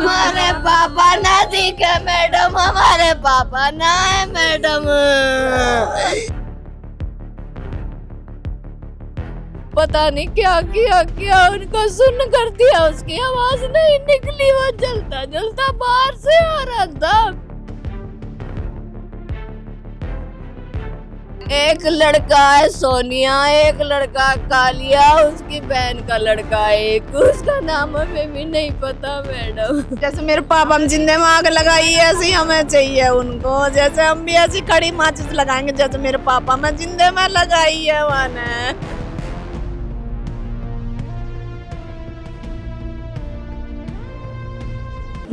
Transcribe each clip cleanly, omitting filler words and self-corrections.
हमारे पापा ना सीखे मैडम, हमारे पापा ना है मैडम। पता नहीं क्या किया क्या उनको सुन कर दिया, उसकी आवाज नहीं निकली, वो जलता जलता बाहर से आ रहा था। एक लड़का है सोनिया, एक लड़का कालिया, उसकी बहन का लड़का एक, उसका नाम हमें भी नहीं पता मैडम। जैसे मेरे पापा हम जिंदे में आग लगाई है, ऐसी हमें चाहिए उनको। जैसे हम भी ऐसी खड़ी माचिस लगाएंगे जैसे मेरे पापा में जिंदे में लगाई है उन्हें।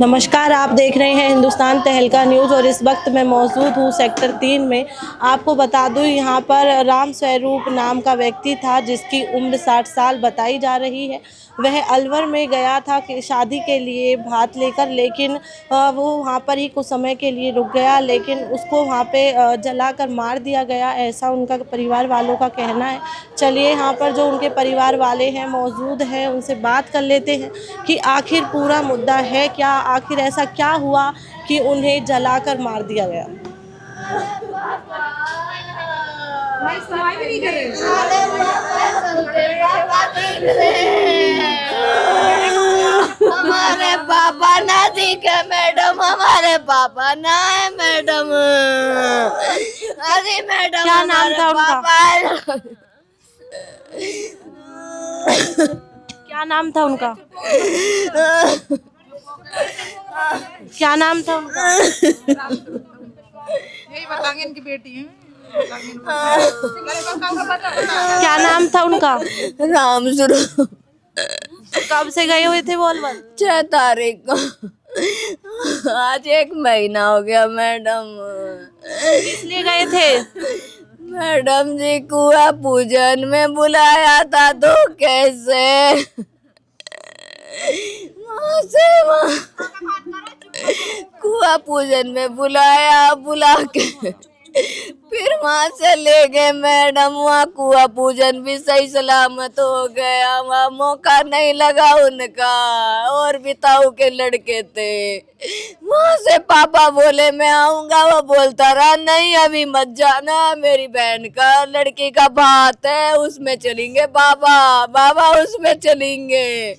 नमस्कार, आप देख रहे हैं हिंदुस्तान तहलका न्यूज़ और इस वक्त मैं मौजूद हूँ सेक्टर 3 में। आपको बता दूँ यहाँ पर राम स्वरूप नाम का व्यक्ति था जिसकी उम्र 60 साल बताई जा रही है। वह अलवर में गया था कि शादी के लिए भात लेकर, लेकिन वो वहाँ पर ही कुछ समय के लिए रुक गया, लेकिन उसको वहाँ पे जलाकर मार दिया गया, ऐसा उनका परिवार वालों का कहना है। चलिए यहाँ पर जो उनके परिवार वाले हैं मौजूद हैं, उनसे बात कर लेते हैं कि आखिर पूरा मुद्दा है क्या, आखिर ऐसा क्या हुआ कि उन्हें जलाकर मार दिया गया। हमारे पापा ना सीखे मैडम, हमारे पापा ना है मैडम। अरे मैडम, क्या नाम था उनका? क्या नाम था उनका? क्या नाम था उनका? यही बताएंगे, इनकी बेटी है। क्या नाम था उनका? राम स्वरूप। कब से गए हुए थे वो अलवर? 6 तारीख को। आज 1 महीना हो गया मैडम। इसलिए गए थे? मैडम जी कुआ पूजन में बुलाया था तो कैसे कुआ पूजन में बुला के फिर वहाँ से ले गए मैडम। वहाँ कुआ पूजन भी सही सलामत हो गया, वहाँ मौका नहीं लगा उनका। और भी ताऊ के लड़के थे, वहाँ से पापा बोले मैं आऊंगा, वो बोलता रहा नहीं अभी मत जाना, मेरी बहन का लड़की का बात है, उसमें चलेंगे बाबा उसमें चलेंगे।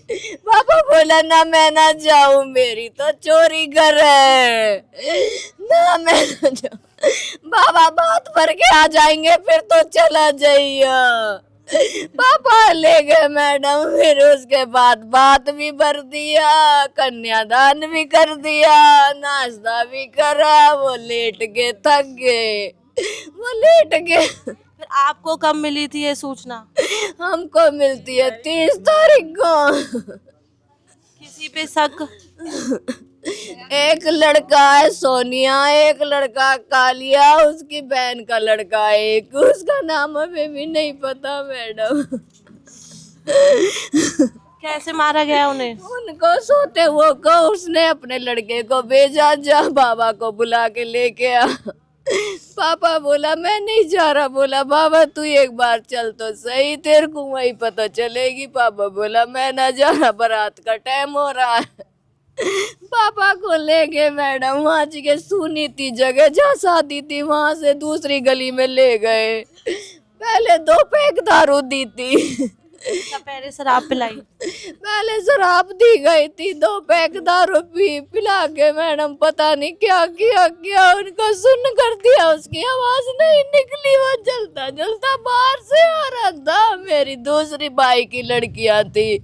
पापा बोला ना मैं ना जाऊं, मेरी तो चोरी घर है, ना मैं ना जाऊं। बाबा बात भर के आ जाएंगे फिर तो चला जाइए। पापा ले गए मैडम। फिर उसके बाद बात भी भर दिया, कन्यादान भी कर दिया, नाश्ता भी करा। वो लेट के थक गए, वो लेट गए। फिर आपको कब मिली थी ये सूचना? हमको मिलती है 30 तारीख को। किसी पे शक? एक लड़का है सोनिया, एक लड़का कालिया, उसकी बहन का लड़का एक, उसका नाम हमें भी नहीं पता मैडम। कैसे मारा गया उन्हें? उनको सोते हुए को उसने अपने लड़के को भेजा, जा बाबा को बुला के लेके आ। पापा बोला मैं नहीं जा रहा, बोला बाबा तू एक बार चल तो सही, तेरे को वही पता चलेगी। पापा बोला मैं ना जा रहा, बारात का टाइम हो रहा है। पापा को ले गए मैडम, वहाँ के सुनी थी जगह जहाँ शादी थी, वहाँ से दूसरी गली में ले गए। पहले 2 पैक दारू दी थी, पहले शराब पिलाई? पहले शराब दी गई थी, 2 पैक दारू पिला के मैडम पता नहीं क्या किया क्या उनको सुन कर दिया, उसकी आवाज नहीं निकली, वो जलता जलता बाहर से आ रहा था। मेरी दूसरी भाई की लड़कियां थी,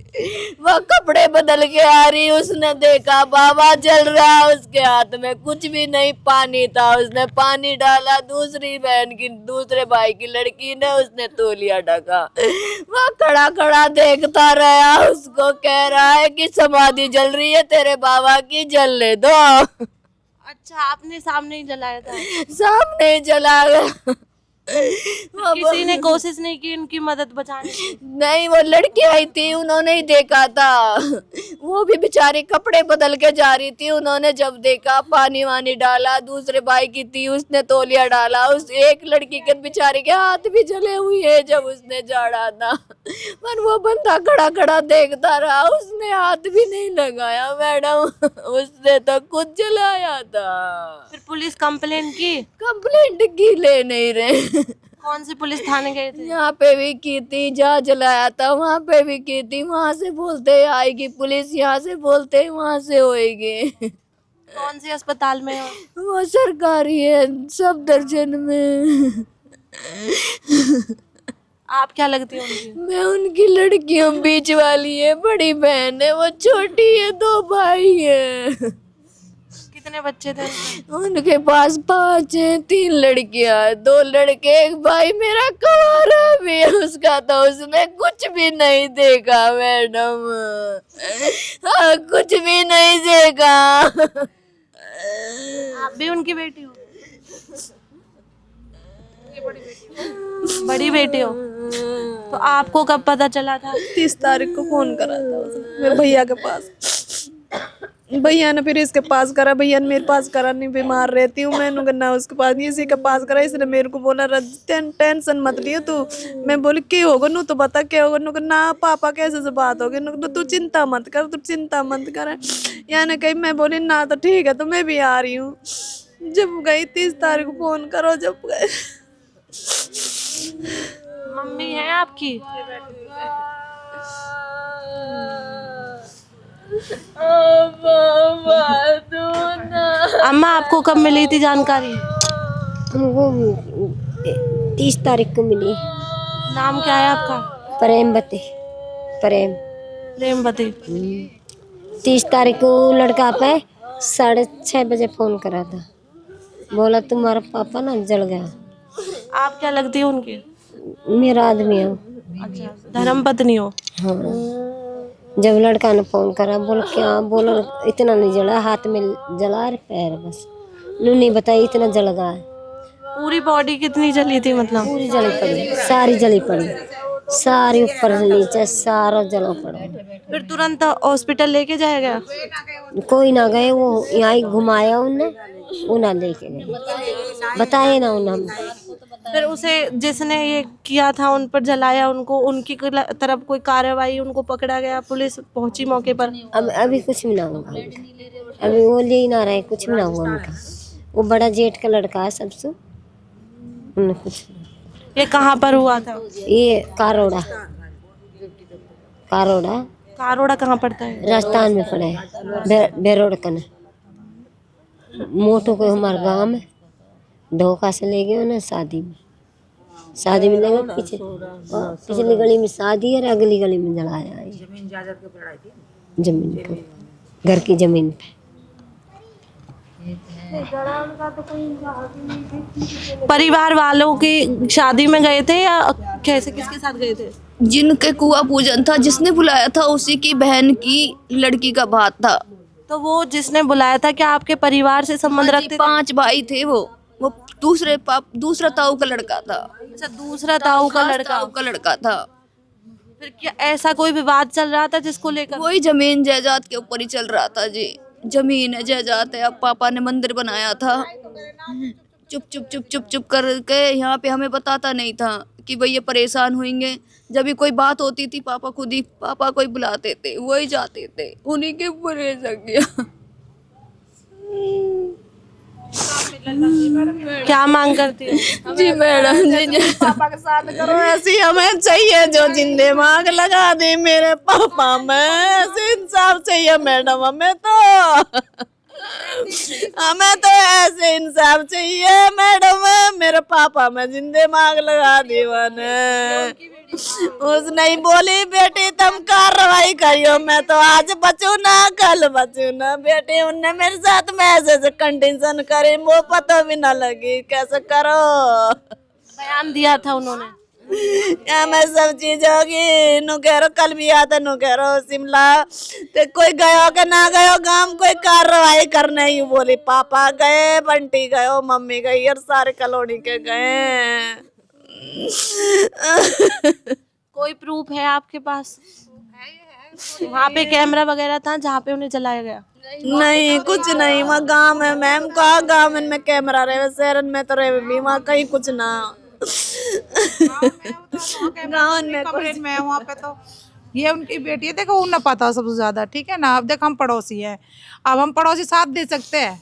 वो कपड़े बदल के आ रही, उसने देखा बाबा जल रहा, उसके हाथ में कुछ भी नहीं पानी था, उसने पानी डाला। दूसरे भाई की लड़की ने उसने तौलिया ढका, वो खड़ा देखता रहा, उसको कह रहा है कि समाधि जल रही है तेरे बाबा की, जलने दो। अच्छा, आपने सामने ही जलाया था? सामने ही जला गया। किसी ने कोशिश नहीं की इनकी मदद बचाने की? नहीं, वो लड़की आई थी, उन्होंने ही देखा था। वो भी बेचारी कपड़े बदल के जा रही थी, उन्होंने जब देखा पानी वानी डाला, दूसरे भाई की थी उसने तौलिया डाला, उस एक लड़की के बेचारी के हाथ भी जले हुए हैं जब उसने झाड़ा था। पर वो बंदा खड़ा खड़ा देखता रहा, उसने हाथ भी नहीं लगाया मैडम। उसने तो खुद जलाया था। फिर पुलिस कंप्लेन की? कंप्लेंट की, ले नहीं रहे। कौन सी पुलिस थाने गए थे? यहाँ पे भी की थी, जहाँ जलाया था वहाँ पे भी की थी, वहाँ से बोलते आएगी पुलिस, यहाँ से बोलते वहाँ से होएगी। कौन सी अस्पताल में हो? वो सरकारी है, सफदरजंग में। आप क्या लगती है उनकी? मैं उनकी लड़की हूँ, बीच वाली है, बड़ी बहन है, वो छोटी है, 2 भाई है। कितने बच्चे थे उनके? उनके पास 5 है, 3 लड़कियां, 2 लड़के, एक भाई मेरा कुंवारा भी है, उसका तो उसने कुछ भी नहीं देखा मैडम। हाँ, कुछ भी नहीं देखा। आप भी उनकी बेटी हो? बड़ी बेटी हो? तो आपको कब पता चला था? 30 तारीख को फोन करा था उसने मेरे भैया के पास। भैया ने फिर इसके पास करा, भैया ने मेरे पास करा, नहीं बीमार रहती हूँ मैं, ना उसके पास नहीं, इसी के पास करा। इसने मेरे को बोला टेंशन मत लियो तू। मैं बोली क्या होगा नू, तो बता क्या होगा नू। ना पापा कैसे से बात होगी नू, तू चिंता मत कर, तू चिंता मत कर। यानी कहीं मैं बोली ना तो ठीक है, तो मैं भी आ रही हूँ। जब गई 30 तारीख को फोन करो, जब गए। मम्मी है आपकी? अम्मा आपको कब मिली थी जानकारी? हमको 30 तारीख को मिली। नाम क्या है आपका? प्रेमवती। प्रेम। प्रेमवती। 30 तारीख को लड़का पे 6:30 बजे फोन करा था, बोला तुम्हारा पापा ना जल गया। आप क्या लगती है उनकी? मेरा आदमी हो। अच्छा, धर्मपत्नी हो? हाँ। जब लड़का ने फोन करा, बोल क्या, बोलो इतना नहीं जला, हाथ में जला रे, पैर बस, नू नहीं बताई इतना जल गया है। पूरी बॉडी कितनी जली थी मतलब? पूरी जली पड़ी, सारी जली पड़ी, सारी ऊपर से नीचे सारा जला पड़ा। फिर तुरंत हॉस्पिटल लेके जाया गया? कोई ना गए, वो यहाँ ही घुमाया उनने, वो ना लेके गए, बताए ना उन्हें। फिर उसे जिसने ये किया था उन पर जलाया, उनको उनकी तरफ कोई कार्रवाई, उनको पकड़ा गया, पुलिस पहुंची मौके पर? अब अभी कुछ भी ना हुआ, अभी वो ले ही ना रहे, कुछ भी ना हुआ उनका। वो बड़ा जेठ का लड़का है सबसे, उन्हें कुछ। ये कहाँ पर हुआ था? ये कारोड़ा। कारोड़ा। कारोड़ा कहाँ पड़ता है? राजस्थान में पड़ा है, बेरोड़ कने। मोटो को हमारे गाँव में धोखा से ले गए ना, शादी में लगे पीछे, पिछली गली में शादी है, अगली गली में जलाया है। जमीन पे, घर की जमीन पे। परिवार वालों की शादी में गए थे या कैसे, किसके साथ गए थे? जिनके कुआ पूजन था, जिसने बुलाया था उसी की बहन की लड़की का बात था। तो वो जिसने बुलाया था क्या आपके परिवार से संबंध रखते थे? 5 भाई थे वो दूसरा ताऊ का लड़का था। अच्छा, दूसरा ताऊ का लड़का था। फिर क्या ऐसा कोई विवाद चल रहा था जिसको लेकर? वही जमीन जायदाद के ऊपर ही चल रहा था जी। जमीन है, जायदाद है। अब पापा ने मंदिर बनाया था, चुप करके यहाँ पे हमें बताता नहीं था कि भाई ये परेशान होंगे। जब भी कोई बात होती थी, पापा को ही बुलाते थे, वही जाते थे, उन्हीं के बुरे सगिया। क्या मांग करती है? जी मैडम जी, पापा के साथ करो, ऐसी हमें चाहिए जो जिंदे मांग लगा दे मेरे पापा में। ऐसे इंसाफ चाहिए मैडम हमें तो ऐसे इंसाफ चाहिए मैडम। मेरे पापा में जिंदे मांग लगा दी वन। उसने ही बोली बेटी तुम कार्रवाई करियो, मैं तो आज बचू ना कल बचू ना। बेटी उनने मेरे साथ में ऐसे कंडीशन करी, वो पता भी ना लगी कैसे करो। बयान दिया था उन्होंने? या मैं सब चीज होगी नु कह रो, कल भी आता नु कह रो शिमला ते कोई गयो के ना गयो गांव, कोई कार्रवाई करने ही बोली। पापा गए, बंटी गयो, मम्मी गई और सारे कॉलोनी के गए। कोई प्रूफ है आपके पास? वहाँ पे कैमरा वगैरह था जहाँ पे उन्हें जलाया गया? नहीं, कुछ नहीं। वहाँ गाँव में मैम, कहा गाँव में कैमरा रहे, शहर में तो रहे भी, वहाँ कहीं कुछ ना। गाँव में कमरे में वहाँ पे तो ये उनकी बेटी है, देखो उन्हें पता सबसे ज्यादा, ठीक है ना। अब देखो हम पड़ोसी हैं, अब हम पड़ोसी साथ दे सकते हैं,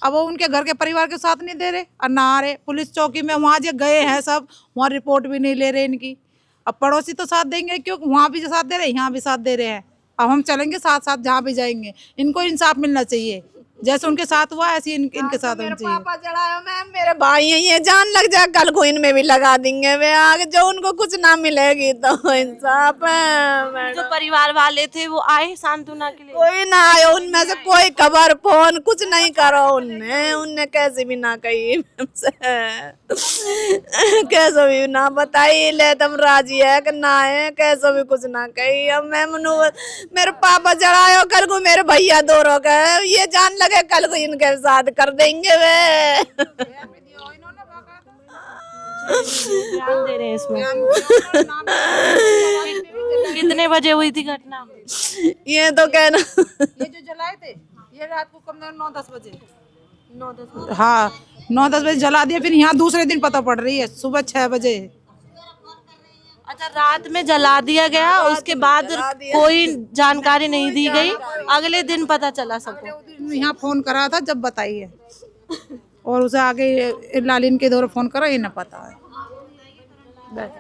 अब वो उनके घर के परिवार के साथ नहीं दे रहे और ना आ रहे। पुलिस चौकी में वहाँ जो गए हैं सब, वहाँ रिपोर्ट भी नहीं ले रहे इनकी। अब पड़ोसी तो साथ देंगे, क्यों? वहाँ भी जो साथ दे रहे हैं, यहाँ भी साथ दे रहे हैं। अब हम चलेंगे साथ साथ जहाँ भी जाएंगे। इनको इंसाफ मिलना चाहिए, जैसे उनके साथ हुआ ऐसे इनके साथ होना चाहिए। पापा चढ़ाया मैम, मेरे भाई हैं, ये जान लग जाए कल को इनमें भी लगा देंगे वे आगे, जो उनको कुछ ना मिलेगी तो इंसाफ है। जो परिवार वाले थे वो आए सांत्वना के लिए? कोई ना आयो उनमें से, कोई खबर फोन कुछ नहीं करो उनने कैसे भी ना कही हमसे, कैसे भी ना बताई ले तुम राजी है कि ना है, कैसे भी कुछ ना कही। अब मैं मेरे पापा चढ़ायो कल को मेरे भैया दो रो गए, ये जान लगे कल को इनके साथ कर देंगे वे। ध्यान दे रहे हैं इसमें। कितने बजे हुई थी घटना? ये तो कहना, ये जो जलाए थे ये रात को कम 9-10 बजे, 9-10 बजे, हाँ 9-10 बजे जला दिया। फिर यहाँ दूसरे दिन पता पड़ रही है सुबह 6 बजे। अच्छा, रात में जला दिया गया, उसके बाद कोई जानकारी नहीं दी गई, अगले दिन पता चला सबको? यहाँ फोन करा था जब बताइए, और उसे आगे लालिन के दौरे फोन करा, ये न पता है।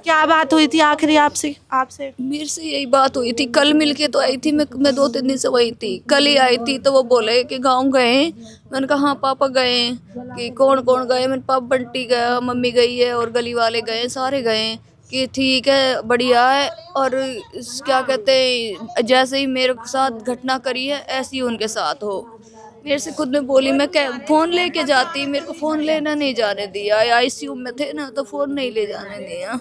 क्या बात हुई थी आखिरी आपसे? मेरे से यही बात हुई थी, कल मिलके तो आई थी मैं 2-3 दिन से वही थी। कल ही आई थी तो वो बोले कि गांव गए। मैंने कहा हाँ पापा गए। कि कौन कौन गए? मैंने पापा बंटी गया, मम्मी गई है और गली वाले गए, सारे गए। कि ठीक है बढ़िया है, और क्या कहते हैं जैसे ही मेरे साथ घटना करी है ऐसे ही उनके साथ हो। मेरे से खुद में बोली, मैं फ़ोन लेके जाती, मेरे को फ़ोन लेना नहीं जाने दिया। आईसीयू में थे ना तो फ़ोन नहीं ले जाने दिया।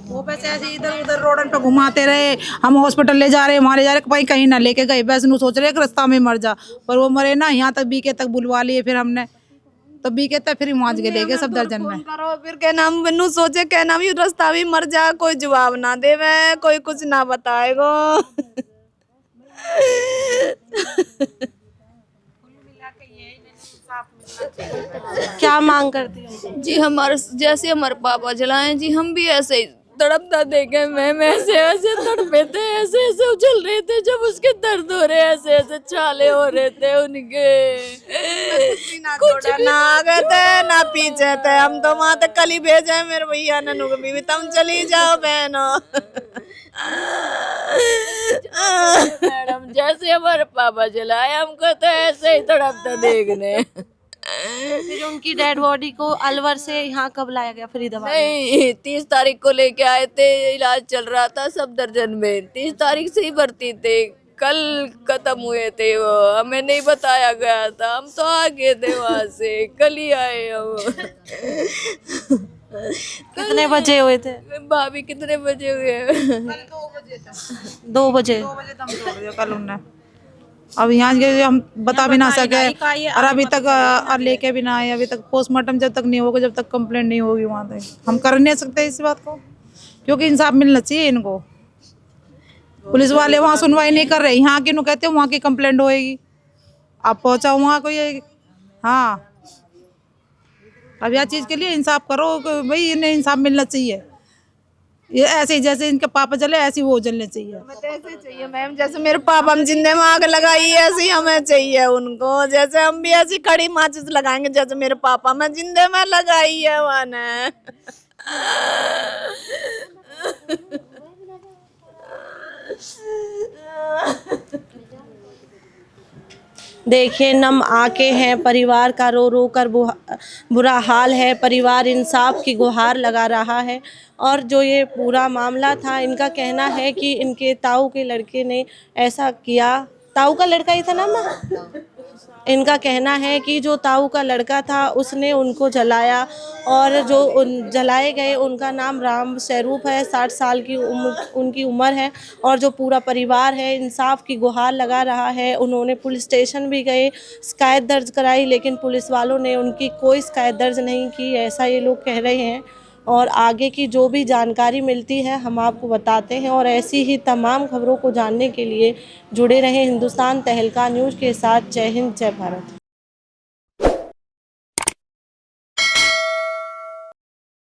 वो वैसे ऐसे इधर उधर रोडन पे घुमाते रहे, हम हॉस्पिटल ले जा रहे, वहाँ ले जा रहे, भाई कहीं ना लेके गए। वैसे नु सोच रहे कि रास्ता में मर जा, पर वो मरे ना। यहाँ तक बीके तक बुलवा लिए फिर हमने, तो बीके तक फिर वहाँ के ले गए सब दर्जन में। करो फिर क्या नाम मैनू सोचे, क्या नाम ये रास्ता भी मर जा, कोई जवाब ना देवे, कोई कुछ ना बताएगो। क्या मांग करती है? जी हमारे जैसे हमारे पापा जलाएं जी, हम भी ऐसे ही तड़पता देखे। मैम ऐसे ऐसे तड़पे थे, ऐसे ऐसे उछल रहे थे जब उसके दर्द हो रहे, ऐसे ऐसे छाले हो रहे थे उनके। कुछ ना आगे थे ना पीछे थे, हम तो वहाँ तक कल ही भेजे मेरे भैया ननू को भी, तुम चली जाओ बहनों। मैडम जैसे हमारे पापा जलाए हमको तो ऐसे ही तड़पता देखने। फिर उनकी डेड बॉडी को अलवर से यहाँ कब लाया गया? फरीदाबाद? नहीं 30 तारीख को लेके आए थे, इलाज चल रहा था सब दर्जन में। 30 तारीख से ही भर्ती थे, कल खत्म हुए थे वो, हमें नहीं बताया गया था। हम तो आ गए थे वहाँ से, कल ही आए हम। कितने बजे हुए थे? भाभी कितने बजे हुए? 2 बजे। कल उन्हें अब यहाँ के हम बता भी ना सके, और अभी तक और लेके भी ना आए। अभी तक पोस्टमार्टम जब तक नहीं होगा, जब तक कंप्लेंट नहीं होगी वहाँ तक हम कर नहीं सकते इस बात को, क्योंकि इंसाफ मिलना चाहिए इनको। पुलिस वाले वहाँ सुनवाई नहीं कर रहे, यहाँ की कहते हैं वहाँ की कंप्लेंट होएगी। आप पहुँचा वहाँ को ये, हाँ अब यह चीज़ के लिए इंसाफ करो भाई, इन्हें इंसाफ मिलना चाहिए। ये ऐसे ही जैसे इनके पापा जले ऐसे ही वो जलने चाहिए। ऐसे चाहिए मैम, जैसे मेरे पापा हम जिंदे में आग लगाई है ऐसे ही हमें चाहिए उनको। जैसे हम भी ऐसी खड़ी माचिस लगाएंगे जैसे मेरे पापा में जिंदे में लगाई है मैंने। देखिए नम आंखें हैं, परिवार का रो रो कर बुरा हाल है। परिवार इंसाफ की गुहार लगा रहा है। और जो ये पूरा मामला था, इनका कहना है कि इनके ताऊ के लड़के ने ऐसा किया। ताऊ का लड़का ही था ना माँ? इनका कहना है कि जो ताऊ का लड़का था उसने उनको जलाया और जो जलाए गए उनका नाम राम स्वरूप है, 60 साल की उनकी उम्र है और जो पूरा परिवार है इंसाफ की गुहार लगा रहा है। उन्होंने पुलिस स्टेशन भी गए, शिकायत दर्ज कराई, लेकिन पुलिस वालों ने उनकी कोई शिकायत दर्ज नहीं की, ऐसा ये लोग कह रहे हैं। और आगे की जो भी जानकारी मिलती है हम आपको बताते हैं और ऐसी ही तमाम खबरों को जानने के लिए जुड़े रहें हिंदुस्तान तहलका न्यूज़ के साथ। जय हिंद, जय भारत।